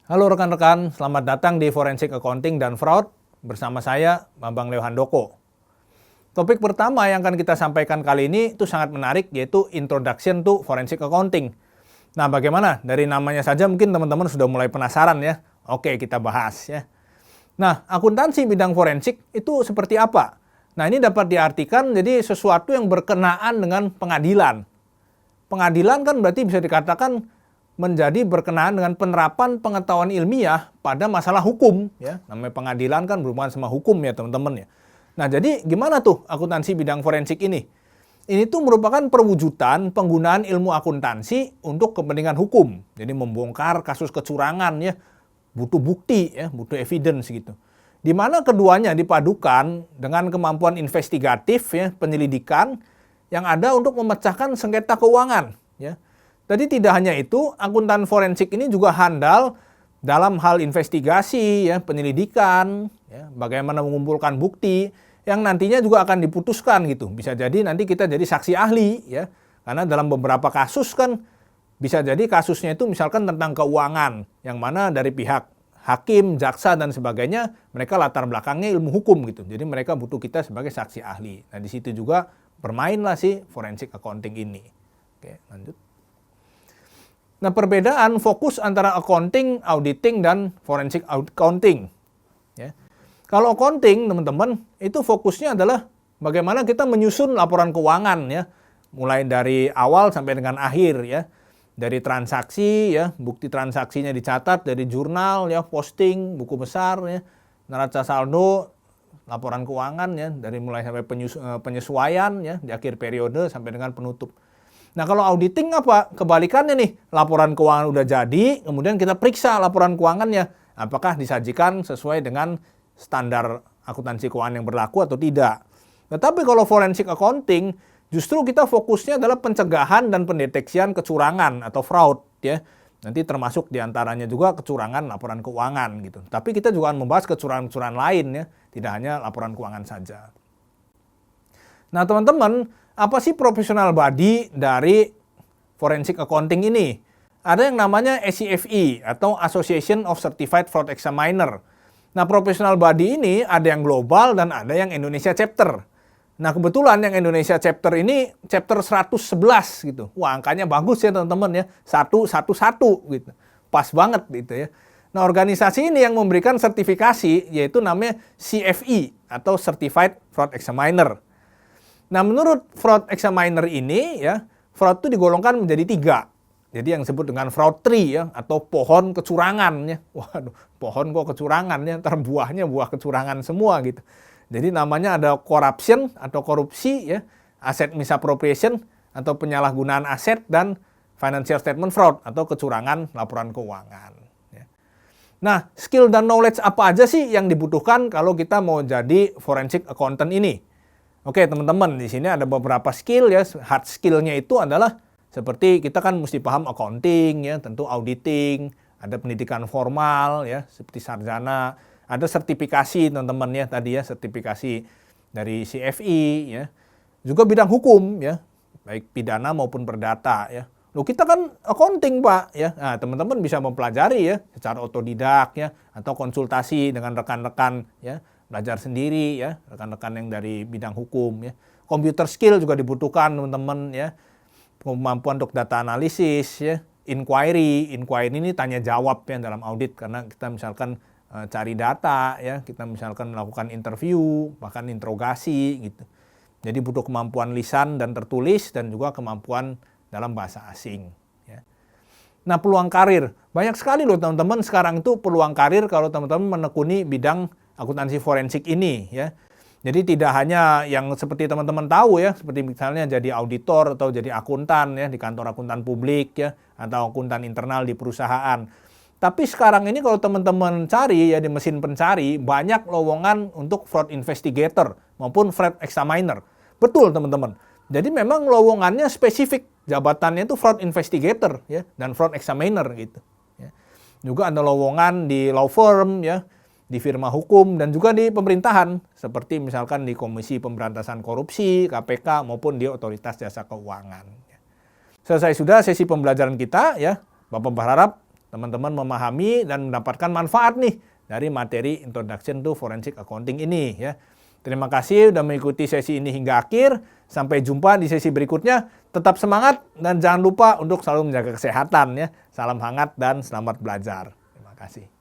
Halo rekan-rekan, selamat datang di Forensic Accounting dan Fraud bersama saya, Bambang Leo Handoko. Topik pertama yang akan kita sampaikan kali ini itu sangat menarik, yaitu Introduction to Forensic Accounting. Nah, bagaimana? Dari namanya saja mungkin teman-teman sudah mulai penasaran ya. Oke, kita bahas ya. Nah, akuntansi bidang forensik itu seperti apa? Nah, ini dapat diartikan jadi sesuatu yang berkenaan dengan pengadilan. Pengadilan kan berarti bisa dikatakan menjadi berkenaan dengan penerapan pengetahuan ilmiah pada masalah hukum ya. Namanya pengadilan kan berhubungan sama hukum ya teman-teman ya. Nah, jadi gimana tuh akuntansi bidang forensik ini? Ini tuh merupakan perwujudan penggunaan ilmu akuntansi untuk kepentingan hukum. Jadi membongkar kasus kecurangan ya, butuh bukti ya, butuh evidence gitu. Di mana keduanya dipadukan dengan kemampuan investigatif ya, penyelidikan yang ada untuk memecahkan sengketa keuangan ya. Jadi tidak hanya itu, akuntan forensik ini juga handal dalam hal investigasi, ya, penyelidikan, ya, bagaimana mengumpulkan bukti yang nantinya juga akan diputuskan gitu. Bisa jadi nanti kita jadi saksi ahli, ya, karena dalam beberapa kasus kan bisa jadi kasusnya itu misalkan tentang keuangan, yang mana dari pihak hakim, jaksa dan sebagainya mereka latar belakangnya ilmu hukum gitu. Jadi mereka butuh kita sebagai saksi ahli. Nah di situ juga bermainlah si forensic accounting ini. Oke, lanjut. Nah, perbedaan fokus antara accounting, auditing, dan forensic accounting. Ya. Kalau accounting, teman-teman, itu fokusnya adalah bagaimana kita menyusun laporan keuangan, ya, mulai dari awal sampai dengan akhir, ya, dari transaksi, ya, bukti transaksinya dicatat dari jurnal, ya, posting, buku besar, ya, neraca saldo, laporan keuangan, ya, dari mulai sampai penyesuaian, ya, di akhir periode sampai dengan penutup. Nah, kalau auditing apa? Kebalikannya nih, laporan keuangan udah jadi, kemudian kita periksa laporan keuangannya, apakah disajikan sesuai dengan standar akuntansi keuangan yang berlaku atau tidak. Tetapi kalau forensic accounting, justru kita fokusnya adalah pencegahan dan pendeteksian kecurangan atau fraud, ya. Nanti termasuk diantaranya juga kecurangan laporan keuangan gitu. Tapi kita juga akan membahas kecurangan-kecurangan lain, ya, tidak hanya laporan keuangan saja. Nah, teman-teman, apa sih professional body dari forensic accounting ini? Ada yang namanya ACFE atau Association of Certified Fraud Examiner. Nah, professional body ini ada yang global dan ada yang Indonesia chapter. Nah, kebetulan yang Indonesia chapter ini chapter 111 gitu. Wah, angkanya bagus ya teman-teman ya. 111 gitu. Pas banget gitu ya. Nah, organisasi ini yang memberikan sertifikasi yaitu namanya CFE atau Certified Fraud Examiner. Nah, menurut fraud examiner ini ya, fraud itu digolongkan menjadi 3. Jadi yang disebut dengan fraud tree ya, atau pohon kecurangan ya. Waduh, pohon kok kecurangan ya, ntar buahnya buah kecurangan semua gitu. Jadi namanya ada corruption atau korupsi ya, asset misappropriation atau penyalahgunaan aset, dan financial statement fraud atau kecurangan laporan keuangan. Ya. Nah, skill dan knowledge apa aja sih yang dibutuhkan kalau kita mau jadi forensic accountant ini? Oke teman-teman, di sini ada beberapa skill ya. Hard skill-nya itu adalah seperti kita kan mesti paham accounting ya, tentu auditing, ada pendidikan formal ya, seperti sarjana, ada sertifikasi teman-teman ya tadi ya, sertifikasi dari CFE ya. Juga bidang hukum ya, baik pidana maupun perdata ya. Loh kita kan accounting Pak ya. Nah, teman-teman bisa mempelajari ya secara otodidak ya, atau konsultasi dengan rekan-rekan ya. Belajar sendiri ya, rekan-rekan yang dari bidang hukum ya. Computer skill juga dibutuhkan teman-teman ya. Kemampuan untuk data analisis ya, inquiry ini tanya jawab ya dalam audit, karena kita misalkan cari data ya, kita misalkan melakukan interview, bahkan interogasi gitu. Jadi butuh kemampuan lisan dan tertulis dan juga kemampuan dalam bahasa asing ya. Nah, peluang karir. Banyak sekali loh teman-teman sekarang itu peluang karir kalau teman-teman menekuni bidang akuntansi forensik ini ya. Jadi tidak hanya yang seperti teman-teman tahu ya, seperti misalnya jadi auditor atau jadi akuntan ya di kantor akuntan publik ya, atau akuntan internal di perusahaan. Tapi sekarang ini kalau teman-teman cari ya di mesin pencari, banyak lowongan untuk fraud investigator maupun fraud examiner. Betul teman-teman. Jadi memang lowongannya spesifik, jabatannya itu fraud investigator ya dan fraud examiner gitu ya. Juga ada lowongan di law firm ya, di firma hukum, dan juga di pemerintahan, seperti misalkan di Komisi Pemberantasan Korupsi, KPK, maupun di Otoritas Jasa Keuangan. Selesai sudah sesi pembelajaran kita, ya. Bapak berharap teman-teman memahami dan mendapatkan manfaat nih dari materi Introduction to Forensic Accounting ini ya. Terima kasih sudah mengikuti sesi ini hingga akhir. Sampai jumpa di sesi berikutnya. Tetap semangat dan jangan lupa untuk selalu menjaga kesehatan ya. Salam hangat dan selamat belajar. Terima kasih.